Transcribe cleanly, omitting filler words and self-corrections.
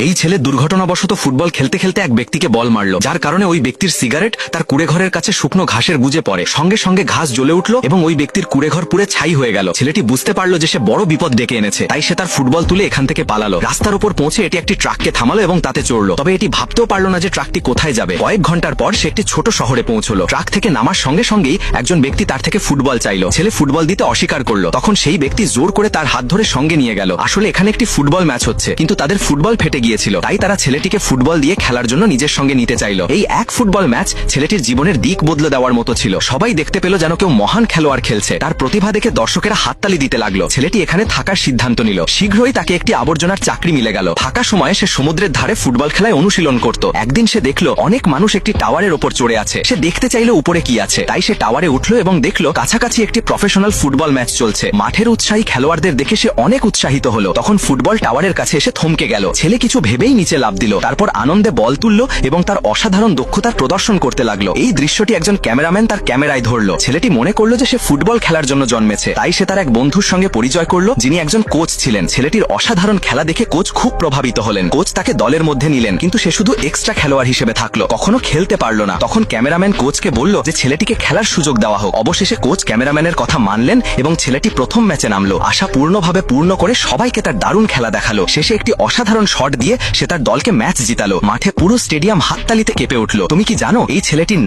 এই ছেলে দুর্ঘটনাবশত ফুটবল খেলতে খেলতে এক ব্যক্তিকে বল মারল, যার কারণে ওই ব্যক্তির সিগারেট তার কুড়েঘরের কাছে শুকনো ঘাসের গুজে পড়ে। সঙ্গে সঙ্গে ঘাস জ্বলে উঠল এবং ওই ব্যক্তির কুড়েঘর পুরে ছাই হয়ে গেল। ছেলেটি বুঝতে পারলো যে সে বড় বিপদ ডেকে এনেছে, তাই সে তার ফুটবল তুলে এখান থেকে পালালো। রাস্তার উপর পৌঁছে এটি একটি ট্রাককে থামালো এবং তাতে চড়লো। তবে এটি ভাবতেও পারলো না যে ট্রাকটি কোথায় যাবে। কয়েক ঘন্টার পর সে একটি ছোট শহরে পৌঁছলো। ট্রাক থেকে নামার সঙ্গে সঙ্গেই একজন ব্যক্তি তার থেকে ফুটবল চাইলো। ছেলে ফুটবল দিতে অস্বীকার করলো। তখন সেই ব্যক্তি জোর করে তার হাত ধরে সঙ্গে নিয়ে গেল। আসলে এখানে একটি ফুটবল ম্যাচ হচ্ছে, কিন্তু তাদের ফুটবল ফেটে গিয়েছিল, তাই তারা ছেলেটিকে ফুটবল দিয়ে খেলার জন্য নিজের সঙ্গে নিতে চাইল। এই এক ফুটবল ম্যাচ ছেলেটির জীবনের দিক বদলে দেওয়ার মতো ছিল। সবাই দেখতে পেল যেন কেউ মহান খেলোয়াড় খেলছে। তার প্রতিভা দেখে দর্শকেরা হাততালি দিতে লাগলো। ছেলেটি এখানে থাকার সিদ্ধান্ত নিল। শীঘ্রই তাকে একটি আবর্জনার চাকরি মিলে গেল। ফাঁকা সময়ে সে সমুদ্রের ধারে ফুটবল খেলায় অনুশীলন করত। একদিন সে দেখলো অনেক মানুষ একটি টাওয়ারের ওপর চড়ে আছে। সে দেখতে চাইলো উপরে কি আছে, তাই সে টাওয়ারে উঠলো এবং দেখলো কাছাকাছি একটি প্রফেশনাল ফুটবল ম্যাচ চলছে। মাঠের উৎসাহী খেলোয়াড়দের দেখে সে অনেক উৎসাহিত হলো। তখন ফুটবল টাওয়ারের কাছে এসে থমকে গেল। ছেলে কিছু ভেবেই নিচে লাফ দিল। তারপর আনন্দে বল তুললো এবং তার অসাধারণ দক্ষতার প্রদর্শন করতে লাগলো। এই দৃশ্যটি একজন ক্যামেরাম্যান তার ক্যামেরায় ধরলো। ছেলেটি মনে করলো যে সে ফুটবল খেলার জন্য জন্মেছে, তাই সে তার এক বন্ধুর সঙ্গে পরিচয় করলো, যিনি একজন কোচ ছিলেন। ছেলেটির অসাধারণ খেলা দেখে কোচ খুব প্রভাবিত হলেন। কোচ তাকে দলের মধ্যে নিলেন, কিন্তু সে শুধু এক্সট্রা খেলোয়াড় হিসেবে থাকলো, কখনো খেলতে পারলো না। তখন ক্যামেরাম্যান কোচকে বলল যে ছেলেটিকে খেলার সুযোগ দেওয়া হোক। অবশেষে কোচ ক্যামেরাম্যানের কথা মানলেন এবং ছেলেটি প্রথম ম্যাচে নামলো। আশা পূর্ণভাবে পূর্ণ করে সবাইকে তার দারুণ খেলা দেখালো। শেষে একটি অসাধারণ শট দিয়ে সে তার দলকে ম্যাচ জিতালো। মাঠে পুরো স্টেডিয়াম হাততালিতে কেঁপে উঠল। তুমি কি জানো এই ছেলেটির